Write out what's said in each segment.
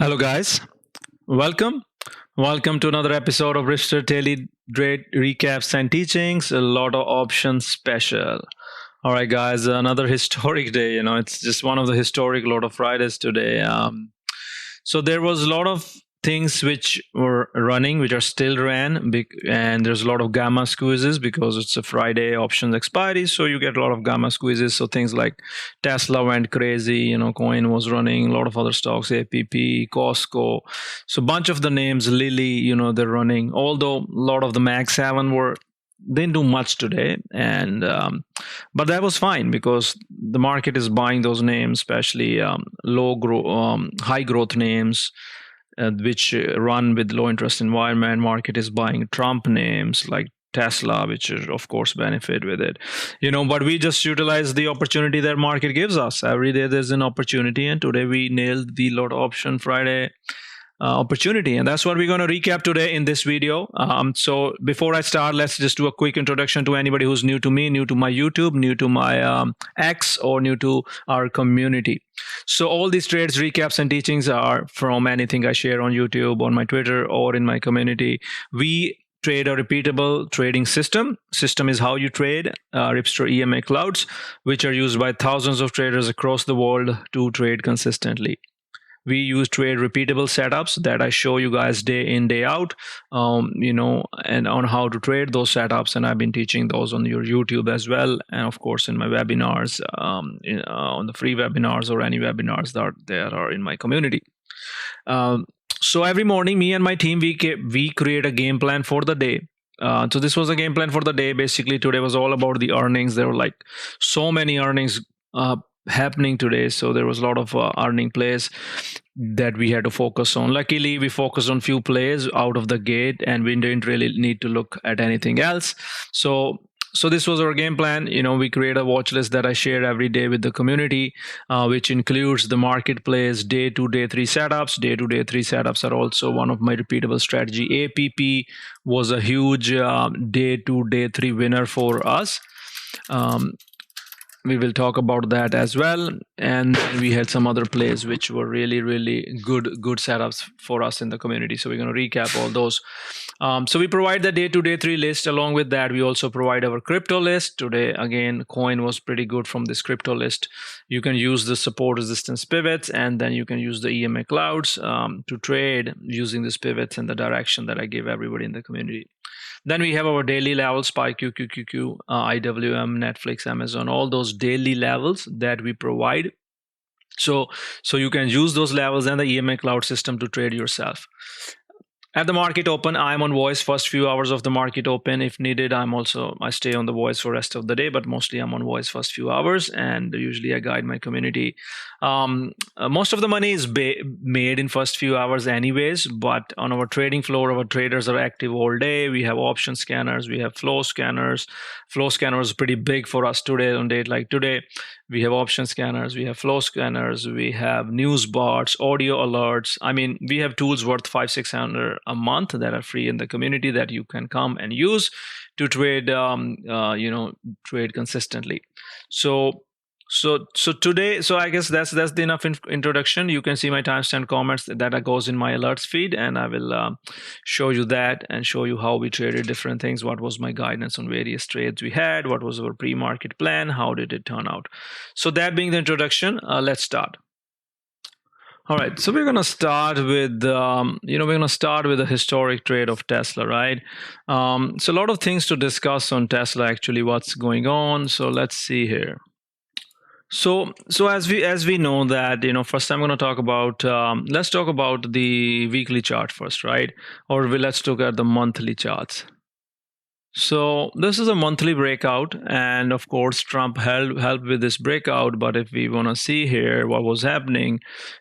Hello, guys. Welcome. Welcome to another episode of Ripster Daily Trade Recaps and Teachings, a Lotto Options Special. All right, guys, another historic day. It's just one of the historic Lotto Fridays today. So there was a lot of things which were running, which are still ran, and there's a lot of gamma squeezes because it's a Friday options expiry. So you get a lot of gamma squeezes. So things like Tesla went crazy, coin was running, a lot of other stocks, APP, Costco. So a bunch of the names, Lilly, they're running. Although a lot of the Mag 7 they didn't do much today, and but that was fine because the market is buying those names, especially high growth names, which run with low interest environment. Market is buying Trump names like Tesla, which is, of course, benefit with it. But we just utilize the opportunity that market gives us. Every day there's an opportunity, and today we nailed the lot option Friday opportunity, and that's what we're going to recap today in this video. So before I start, let's just do a quick introduction to anybody who's new to me, new to my YouTube, new to my X, or new to our community. So all these trades, recaps, and teachings are from anything I share on YouTube, on my Twitter, or in my community. We trade a repeatable trading system. System is how you trade Ripster EMA Clouds, which are used by thousands of traders across the world to trade consistently. We use trade repeatable setups that I show you guys day in, day out, and on how to trade those setups. And I've been teaching those on your YouTube as well. And of course, in my webinars, on the free webinars or any webinars that are in my community. So every morning, me and my team, we create a game plan for the day. So this was a game plan for the day. Basically, today was all about the earnings. There were like so many earnings happening today, so there was a lot of earning plays that we had to focus on. Luckily, we focused on few plays out of the gate, and we didn't really need to look at anything else. So this was our game plan. We create a watch list that I share every day with the community, which includes the market plays, day 2, day 3 setups. Day 2, day 3 setups are also one of my repeatable strategy. APP was a huge day 2, day 3 winner for us. We will talk about that as well, and we had some other plays which were really good setups for us in the community, so we're going to recap all those. So we provide the day 2, day 3 list. Along with that, we also provide our crypto list. Today again, coin was pretty good from this crypto list. You can use the support resistance pivots, and then you can use the EMA clouds to trade using these pivots in the direction that I give everybody in the community. Then we have our daily levels, SPY, QQQQ, IWM, Netflix, Amazon, all those daily levels that we provide. So you can use those levels and the EMA cloud system to trade yourself. At the market open, I'm on voice first few hours of the market open. If needed, I stay on the voice for rest of the day, but mostly I'm on voice first few hours, and usually I guide my community. Most of the money is made in first few hours anyways, but on our trading floor, our traders are active all day. We have option scanners, we have flow scanners. Flow scanners is pretty big for us today on date like today. We have option scanners, we have flow scanners, we have news bots, audio alerts. I mean, we have tools worth $500-600 a month that are free in the community that you can come and use to trade, trade consistently. So today, so I guess that's the enough introduction. You can see my timestamp comments that goes in my alerts feed, and I will show you that and show you how we traded different things. What was my guidance on various trades we had? What was our pre-market plan? How did it turn out? So that being the introduction, let's start. All right, so we're gonna start with a historic trade of Tesla, right? So a lot of things to discuss on Tesla. Actually, what's going on? So let's see here. So as we know that, first I'm going to talk about, let's talk about the weekly chart first, right? Or let's look at the monthly charts. So this is a monthly breakout, and of course Trump helped with this breakout. But if we want to see here what was happening,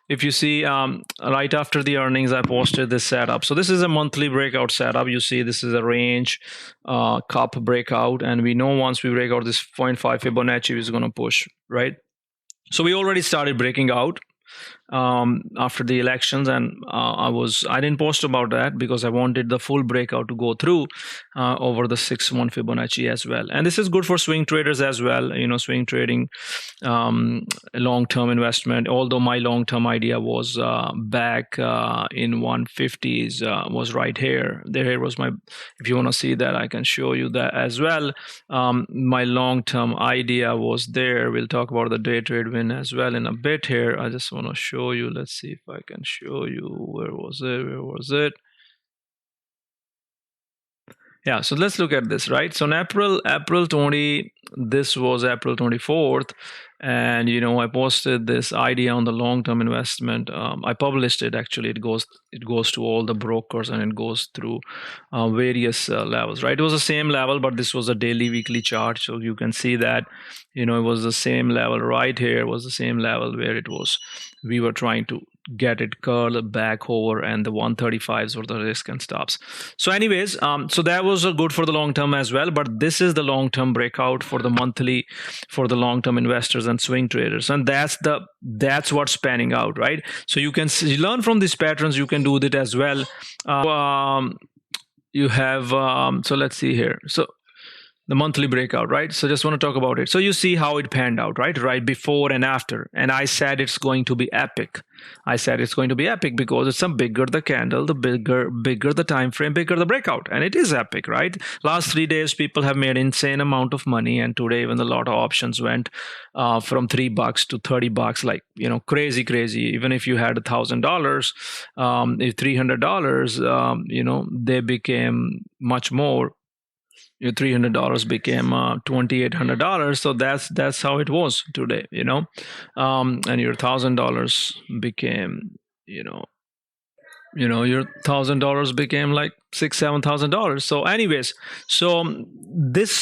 if you see right after the earnings, I posted this setup. So this is a monthly breakout setup. You see this is a range cup breakout, and we know once we break out this 0.5 Fibonacci is going to push, right? So we already started breaking out. after the elections, and I didn't post about that because I wanted the full breakout to go through over the 6-1 Fibonacci as well. And this is good for swing traders as well. Swing trading, long-term investment. Although my long-term idea was back in 150s, was right here. There was my. If you want to see that, I can show you that as well. My long-term idea was there. We'll talk about the day trade win as well in a bit here. I just want to show you. Let's see if I can show you. Where was it? Yeah, so let's look at this, right? So in April 20, this was April 24th, and I posted this idea on the long-term investment. I published it. Actually, it goes to all the brokers, and it goes through various levels, right? It was the same level, but this was a daily, weekly chart, so you can see that it was the same level right here. Was the same level where it was. We were trying to get it curled back over, and the 135s were the risk and stops. So anyways, so that was good for the long term as well, but this is the long term breakout for the monthly for the long term investors and swing traders, and that's what's panning out, right? So you can learn from these patterns. You can do it as well. You have so let's see here. So the monthly breakout, right? So just want to talk about it. So you see how it panned out, right before and after. And I said it's going to be epic. I said it's going to be epic because it's bigger the candle, the bigger the time frame, bigger the breakout, and it is epic, right? Last 3 days, people have made insane amount of money, and today even the Lotto options went from $3 to $30, like crazy. Even if you had $1,000, if $300, they became much more. Your $300 became $2,800. So that's how it was today, and your $1,000 became, your $1,000 became like $6,000-$7,000. So anyways,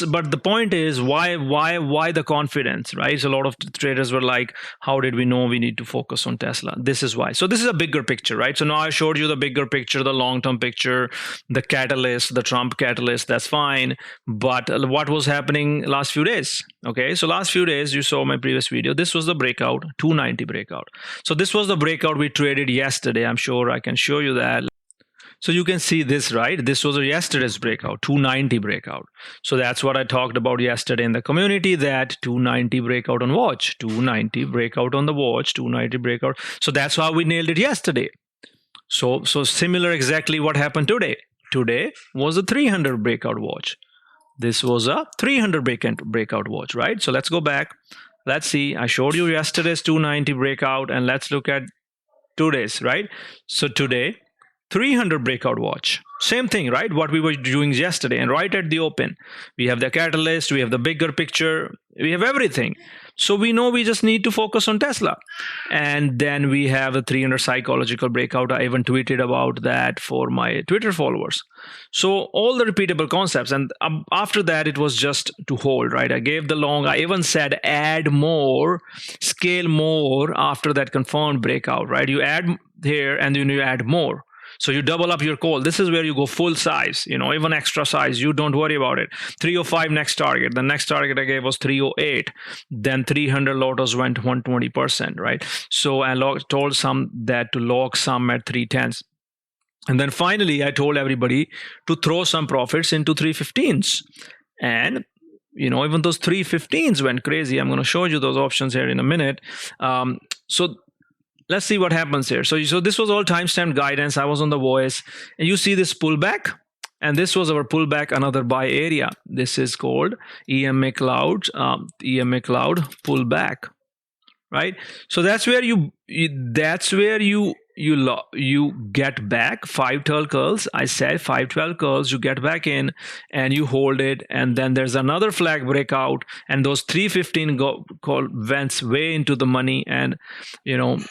but the point is why the confidence, right? So a lot of traders were like, how did we know we need to focus on Tesla? This is why. So this is a bigger picture, right? So now I showed you the bigger picture, the long-term picture, the catalyst, the Trump catalyst, that's fine. But what was happening last few days? Okay, so last few days, you saw my previous video. This was the breakout, 290 breakout. So this was the breakout we traded yesterday. I'm sure I can show you that. So you can see this, right? This was yesterday's breakout, 290 breakout. So that's what I talked about yesterday in the community, that 290 breakout on watch, 290 breakout on the watch, 290 breakout. So that's how we nailed it yesterday. So similar exactly what happened today. Today was a 300 breakout watch. This was a 300 breakout watch, right? So let's go back. Let's see. I showed you yesterday's 290 breakout, and let's look at today's, right? So today, 300 breakout watch. Same thing, right? What we were doing yesterday, and right at the open, we have the catalyst, we have the bigger picture, we have everything. So we know we just need to focus on Tesla. And then we have the 300 psychological breakout. I even tweeted about that for my Twitter followers. So all the repeatable concepts. And after that, it was just to hold, right? I gave the long. I even said add more, scale more after that confirmed breakout, right? You add here and then you add more. So you double up your call. This is where you go full size, even extra size. You don't worry about it. 305 next target. The next target I gave was 308. Then 300 Lotos went 120%, right? So I told some that to lock some at 310s. And then finally, I told everybody to throw some profits into 315s. And even those 315s went crazy. I'm going to show you those options here in a minute. So let's see what happens here. So this was all timestamp guidance. I was on the voice, and you see this pullback, and this was our pullback, another buy area. This is called EMA Clouds, EMA Cloud pullback, right? So that's where you get back 512 curls. I said 512 curls, you get back in and you hold it, and then there's another flag breakout, and those 315 went way into the money. And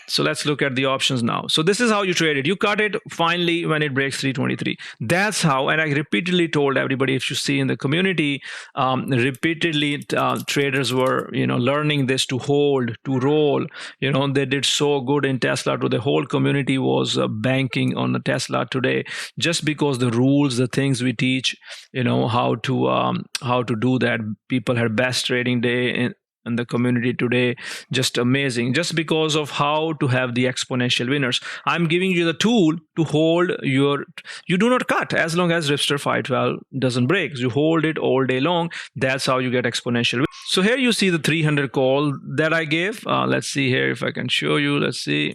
so let's look at the options now. So this is how you trade it. You cut it finally when it breaks 323. That's how. And I repeatedly told everybody, if you see in the community, repeatedly traders were learning this, to hold, to roll. They did so good in Tesla. To the whole community was banking on the Tesla today, just because the rules, the things we teach, how to do that. People had best trading day in the community today, just amazing, just because of how to have the exponential winners. I'm giving you the tool to hold your, you do not cut as long as Ripster 512 doesn't break. You hold it all day long. That's how you get exponential. So here you see the 300 call that I gave. Let's see here if I can show you. Let's see.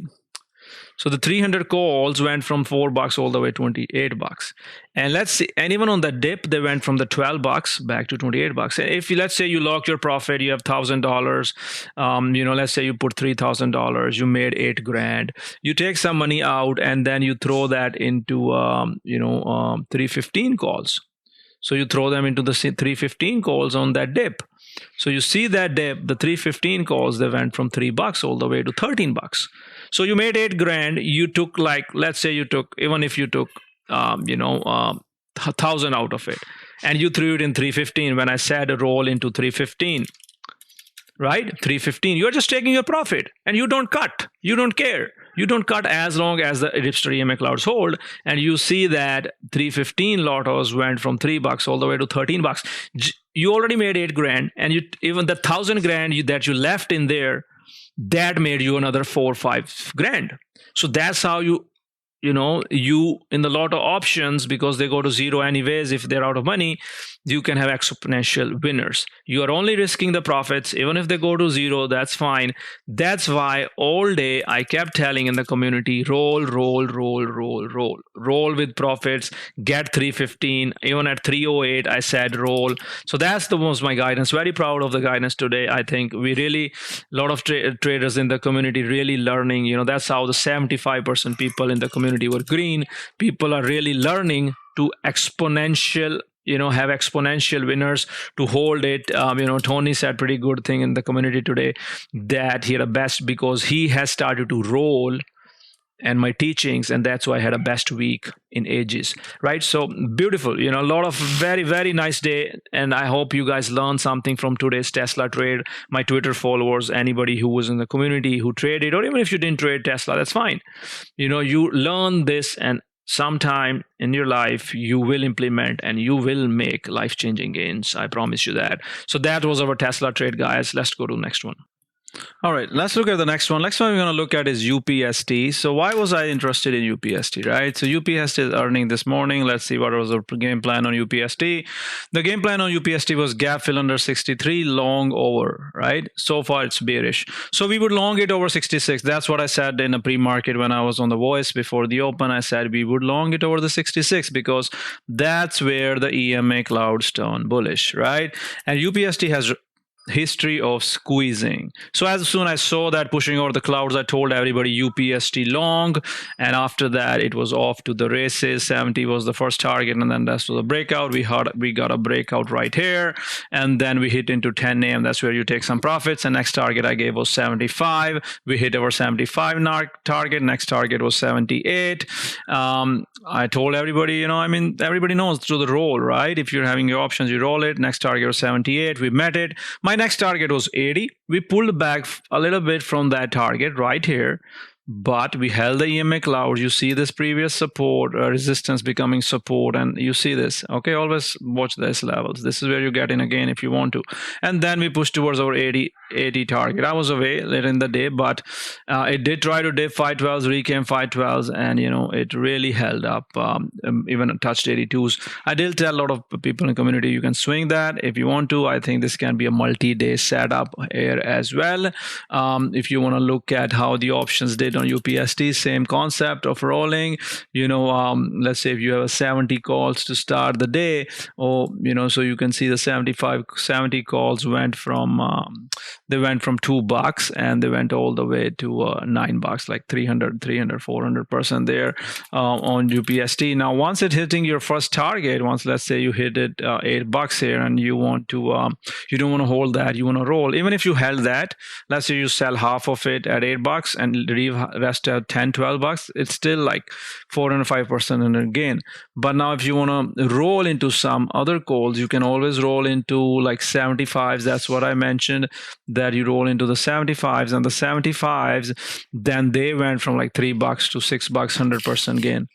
So the 300 calls went from $4 all the way to $28. And let's see, and even on the dip, they went from the $12 back to $28. And if you, let's say you lock your profit, you have $1,000, let's say you put $3,000, you made $8,000. You take some money out and then you throw that into, 315 calls. So you throw them into the 315 calls on that dip. So you see that dip, the 315 calls, they went from $3 all the way to $13. So you made $8,000. You took, like, let's say you took, even if you took, 1,000 out of it, and you threw it in 315. When I said roll into 315, right? 315, you're just taking your profit and you don't cut. You don't care. You don't cut as long as the Ripster EMA Clouds hold. And you see that 315 Lottos went from $3 all the way to $13. You already made $8,000, and you, even the $1,000 that you left in there, that made you another $4,000 or $5,000. So that's how you in the Lotto options, because they go to zero anyways if they're out of money, you can have exponential winners. You are only risking the profits. Even if they go to zero, that's fine. That's why all day I kept telling in the community, roll with profits, get 315. Even at 308, I said roll. So that's the most my guidance. Very proud of the guidance today. I think we really, a lot of traders in the community really learning. That's how the 75% people in the community were green. People are really learning to exponential, have exponential winners, to hold it. Tony said pretty good thing in the community today, that he had a best because he has started to roll and my teachings, and that's why I had a best week in ages, right? So beautiful, a lot of very, very nice day. And I hope you guys learned something from today's Tesla trade. My Twitter followers, anybody who was in the community who traded, or even if you didn't trade Tesla, that's fine. You learn this, and sometime in your life you will implement and you will make life-changing gains. I promise you that. So that was our Tesla trade, guys. Let's go to the next one. All right, let's look at the next one. Next one we're going to look at is UPST. So why was I interested in UPST, right? So UPST is earning this morning. Let's see what was the game plan on UPST. The game plan on UPST was gap fill under 63, long over, right? So far it's bearish. So we would long it over 66. That's what I said in a pre-market when I was on the voice before the open. I said we would long it over the 66 because that's where the EMA Clouds turn bullish, right? And UPST has history of squeezing. So as soon as I saw that pushing over the clouds, I told everybody UPST long, and after that it was off to the races. 70 was the first target, and then that's to the breakout. We got a breakout right here, and then we hit into 10 a.m. That's where you take some profits. And next target I gave was 75. We hit our 75 target. Next target was 78. I told everybody, everybody knows through the roll, right? If you're having your options, you roll it. Next target was 78. We met it. My next target was 80. We pulled back a little bit from that target right here, but we held the EMA cloud. You see this previous support, resistance becoming support, and you see this. Okay, always watch these levels. This is where you get in again if you want to. And then we pushed towards our 80 target. I was away later in the day, but it did try to dip 512s, recame 512s, and it really held up, even touched 82s. I did tell a lot of people in the community, you can swing that if you want to. I think this can be a multi-day setup here as well. If you want to look at how the options did on UPST, same concept of rolling. Let's say if you have a 70 calls to start the day, or so you can see the 70 calls went from they went from $2 and they went all the way to $9, like 400% there on UPST. Now once it's hitting your first target, once let's say you hit it $8 here, and you want to you don't want to hold that, you want to roll. Even if you held that, let's say you sell half of it at $8 and leave rest at $10-12, it's still like 405% in a gain. But now if you want to roll into some other calls, you can always roll into like 75s. That's what I mentioned, that you roll into the 75s, and the 75s, then they went from like $3 to $6, 100% gain.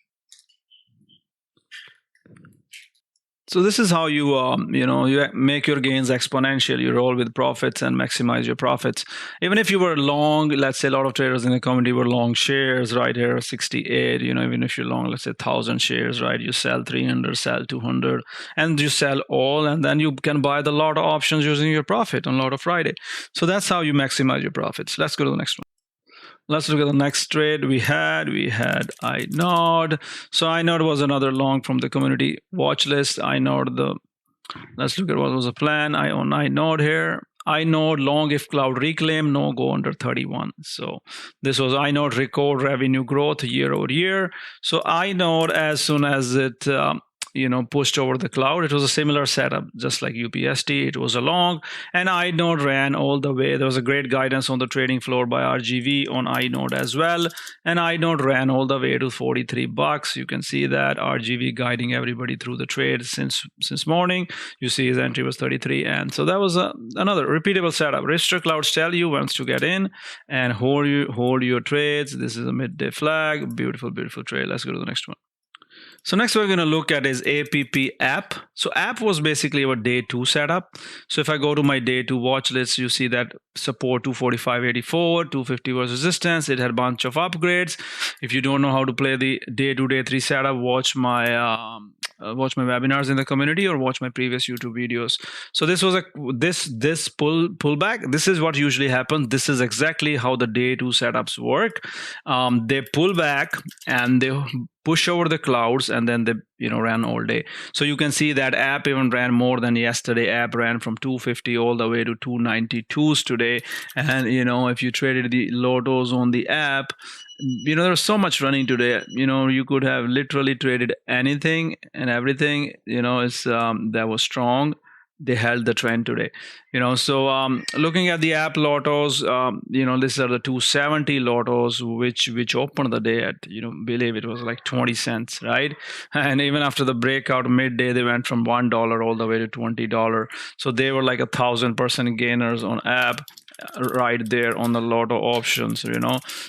So this is how you you make your gains exponential. You roll with profits and maximize your profits. Even if you were long, let's say a lot of traders in the community were long shares, right here 68. Even if you're long, let's say 1,000 shares, right? You sell 300, sell 200, and you sell all, and then you can buy the lot of options using your profit on Lotto Friday. So that's how you maximize your profits. Let's go to the next one. Let's look at the next trade we had. We had INOD. So INOD was another long from the community watch list. INOD, let's look at what was the plan. I own INOD here. INOD long if cloud reclaim, no go under 31. So this was INOD record revenue growth year over year. So INOD, as soon as it pushed over the cloud, it was a similar setup, just like UPST. It was a long, and INOD ran all the way. There was a great guidance on the trading floor by RGV on INOD as well, and INOD ran all the way to 43 bucks. You can see that RGV guiding everybody through the trade since morning. You see his entry was 33, and so that was another repeatable setup. Ripster Clouds tell you once to get in and hold your trades. This is a midday flag. Beautiful trade. Let's go to the next one. So next we're going to look at is APP app. So app was basically our day 2 setup. So if I go to my day 2 watch list, you see that support 245.84, 250 was resistance. It had a bunch of upgrades. If you don't know how to play the day 2, day 3 setup, watch my webinars in the community or watch my previous YouTube videos. So this was this pullback. This is what usually happens. This is exactly how the day 2 setups work. They pull back and they push over the clouds, and then they ran all day. So you can see that app even ran more than yesterday. App ran from 250 all the way to 292s today. And if you traded the Lottos on the app, there's so much running today. You could have literally traded anything and everything. That was strong. They held the trend today. So looking at the app lottos, these are the 270 lottos which opened the day at believe it was like 20 cents, right? And even after the breakout midday, they went from $1 all the way to $20. So they were like 1,000% gainers on app right there on the Lotto options.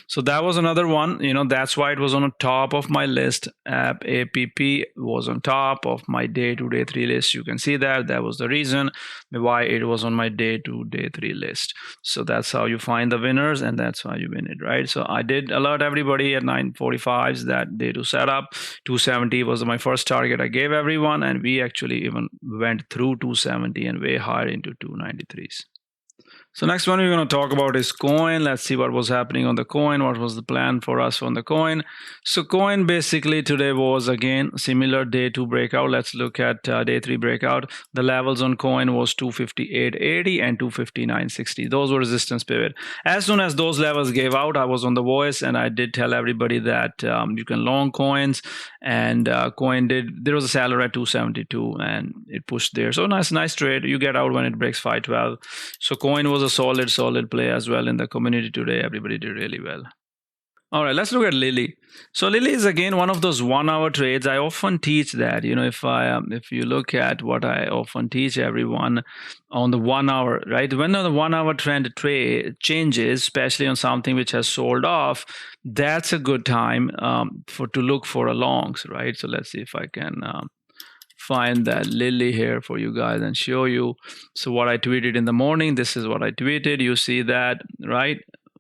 So that was another one. That's why it was on the top of my list. App APP was on top of my day 2, day 3 list. You can see that was the reason why it was on my day 2, day 3 list. So that's how you find the winners, and that's how you win it, right? So I did alert everybody at 9:45s that day 2 setup. 270 was my first target I gave everyone, and we actually even went through 270 and way higher into 293s. So next one we're going to talk about is coin. Let's see what was happening on the coin. What was the plan for us on the coin? So coin basically today was again similar day 2 breakout. Let's look at day 3 breakout. The levels on coin was 258.80 and 259.60. Those were resistance pivot. As soon as those levels gave out, I was on the voice and I did tell everybody that you can long coins, and coin there was a seller at 272 and it pushed there. So nice trade. You get out when it breaks 512. So coin was a solid play as well in the community today. Everybody did really well. All right, let's look at Lily. So Lily is again one of those 1 hour trades. I often teach that, if you look at what I often teach everyone on the 1 hour, right? When the 1 hour trend trade changes, especially on something which has sold off, that's a good time to look for a longs, right? So let's see if I can find that Lily here for you guys and show you. So what I tweeted in the morning, this is what I tweeted. You see that, right?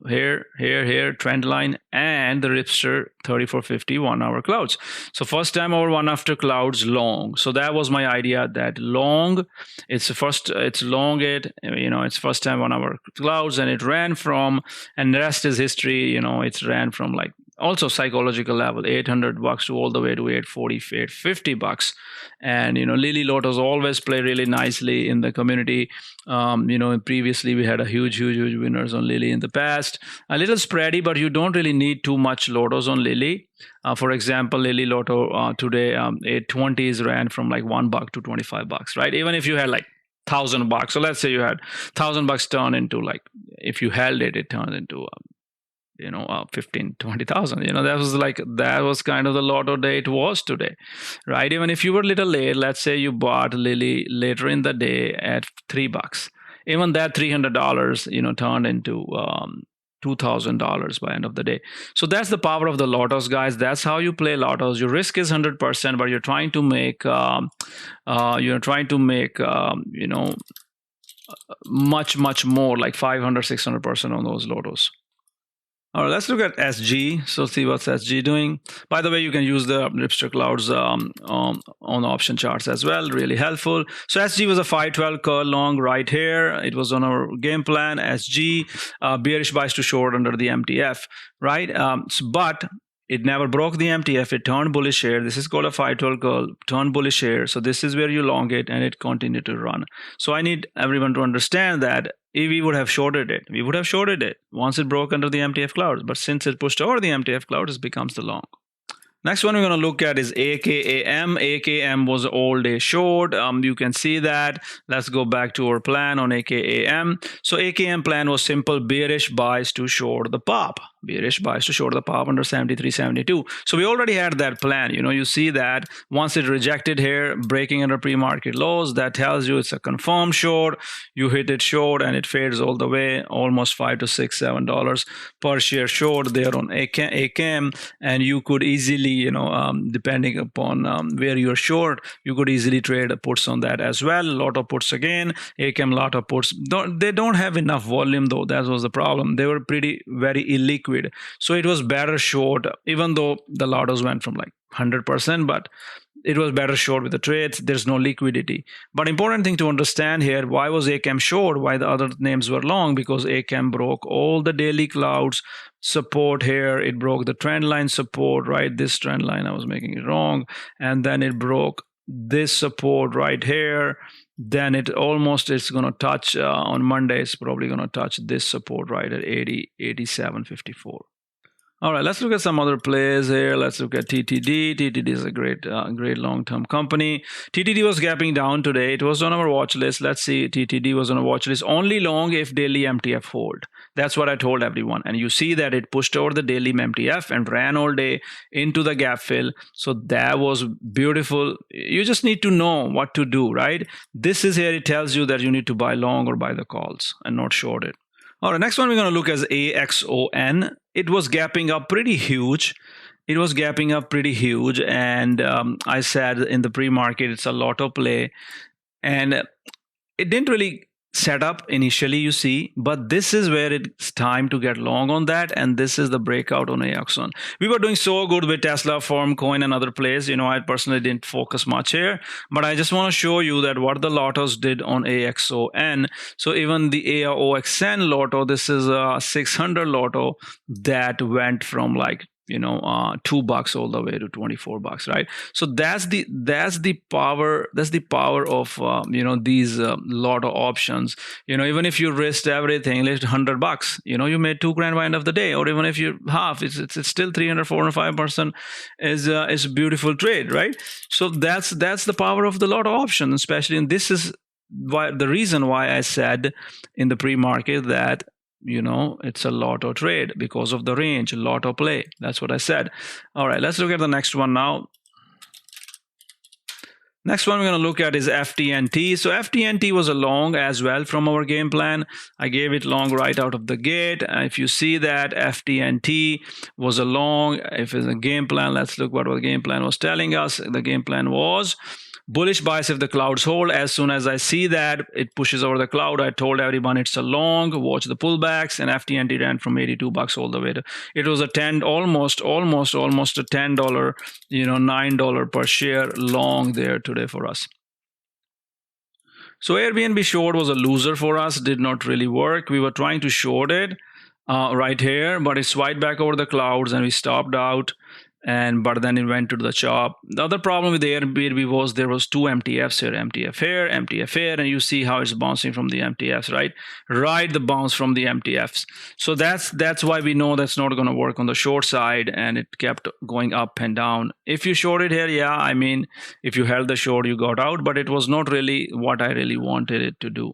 Here, trend line, and the Ripster 3450 1 hour clouds. So first time over 1 after clouds long. So that was my idea, that long, it's long it's first time 1 hour clouds, and it ran from, and the rest is history. It's ran from like also psychological level, $800 to all the way to $840, $850. And Lily Lottos always play really nicely in the community. Previously we had a huge winners on Lily in the past. A little spready, but you don't really need too much Lottos on Lily. For example, Lily Lotto today, 820s ran from like $1 to $25, right? Even if you had like $1,000. So let's say you had $1,000 turn into, like, if you held it, it turned into 15, 20,000. That was kind of the Lotto day it was today, right? Even if you were a little late, let's say you bought Lily later in the day at $3, even that $300 turned into $2,000 by end of the day. So that's the power of the lottos, guys. That's how you play lottos. Your risk is 100%, but you're trying to make much more, like 500-600% on those lottos. All right, let's look at SG. So see what's SG doing. By the way, you can use the Ripster Clouds on option charts as well. Really helpful. So SG was a 512 curl long right here. It was on our game plan. SG bearish bias to short under the MTF, right? But it never broke the MTF. It turned bullish here. This is called a 512 curl, turned bullish here. So this is where you long it, and it continued to run. So I need everyone to understand that if we would have shorted it, we would have shorted it once it broke under the MTF clouds. But since it pushed over the MTF clouds, it becomes the long. Next one we're going to look at is AKAM. AKAM was all day short. You can see that. Let's go back to our plan on AKAM. So AKAM plan was simple bearish buys to short the pop. Bearish buys to short the pop under 73.72. So we already had that plan. You see that once it rejected here, breaking under pre-market lows, that tells you it's a confirmed short. You hit it short and it fades all the way, almost $5 to $6, $7 per share short there on AKAM. And you could easily, depending upon where you're short, you could easily trade puts on that as well. Lotto puts again, AKAM Lotto puts. They don't have enough volume though. That was the problem. They were very illiquid. So it was better short, even though the lottos went from like 100%, but it was better short with the trades. There's no liquidity. But important thing to understand here, why was AKAM short? Why the other names were long? Because AKAM broke all the daily clouds support here. It broke the trend line support, right? This trend line, I was making it wrong. And then it broke this support right here. Then it's going to touch on Monday. It's probably going to touch this support right at 87.54. All right, let's look at some other plays here. Let's look at TTD. TTD is a great long-term company. TTD was gapping down today. It was on our watch list. Let's see. TTD was on a watch list. Only long if daily MTF hold. That's what I told everyone. And you see that it pushed over the daily MTF and ran all day into the gap fill. So that was beautiful. You just need to know what to do, right? This is here. It tells you that you need to buy long or buy the calls and not short it. All right, next one we're going to look at AXON. It was gapping up pretty huge. And I said in the pre-market, it's a lotto play. And it didn't really set up initially, you see, but this is where it's time to get long on that, and this is the breakout on AXON. We were doing so good with Tesla, Firmcoin, and other plays. I personally didn't focus much here, but I just want to show you that what the lottos did on AXON. So even the AOXN lotto, this is a 600 lotto that went from like $2 all the way to $24, right? So that's the power of these lotto options. Even if you risked everything, let's $100, you made $2,000 by end of the day, or even if you half, it's still 300, 405% is a beautiful trade, right? So that's the power of the lotto option, especially, and this is why the reason why I said in the pre-market that it's a lotto trade because of the range, lotto play. That's what I said. All right, let's look at the next one now. Next one we're going to look at is FTNT. So FTNT was a long as well from our game plan. I gave it long right out of the gate. If you see that FTNT was a long, if it's a game plan, let's look what the game plan was telling us. The game plan was bullish bias if the clouds hold. As soon as I see that it pushes over the cloud, I told everyone it's a long, watch the pullbacks, and FTNT ran from $82 all the way to, it was a almost a $10, $9 per share long there today for us. So Airbnb short was a loser for us, did not really work. We were trying to short it right here, but it swiped back over the clouds and we stopped out. But then it went to the chop. The other problem with the Airbnb was there was two MTFs here, MTF here, MTF here, and you see how it's bouncing from the MTFs, right? Right, the bounce from the MTFs. So that's why we know that's not going to work on the short side, and it kept going up and down. If you shorted here, yeah, I mean, if you held the short, you got out, but it was not really what I really wanted it to do.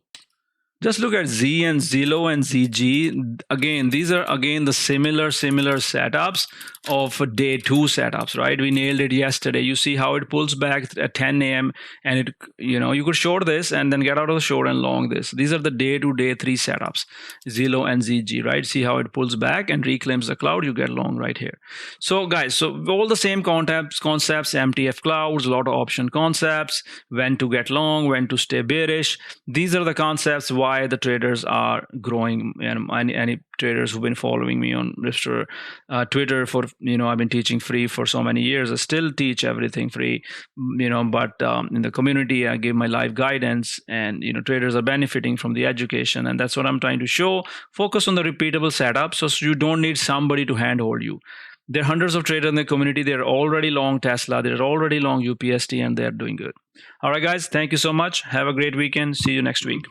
Just look at Z and Zillow and ZG. Again, these are again the similar setups of day 2 setups, right? We nailed it yesterday. You see how it pulls back at 10 a.m. and it, you could short this and then get out of the short and long this. These are the day 2, day 3 setups, Zillow and ZG, right? See how it pulls back and reclaims the cloud. You get long right here. So guys, so all the same concepts, MTF clouds, lot of option concepts, when to get long, when to stay bearish. These are the concepts why the traders are growing. And any traders who've been following me on Ripster Twitter for, I've been teaching free for so many years. I still teach everything free, but in the community, I give my live guidance, and, traders are benefiting from the education. And that's what I'm trying to show. Focus on the repeatable setup, so you don't need somebody to handhold you. There are hundreds of traders in the community. They're already long Tesla. They're already long UPST, and they're doing good. All right, guys. Thank you so much. Have a great weekend. See you next week.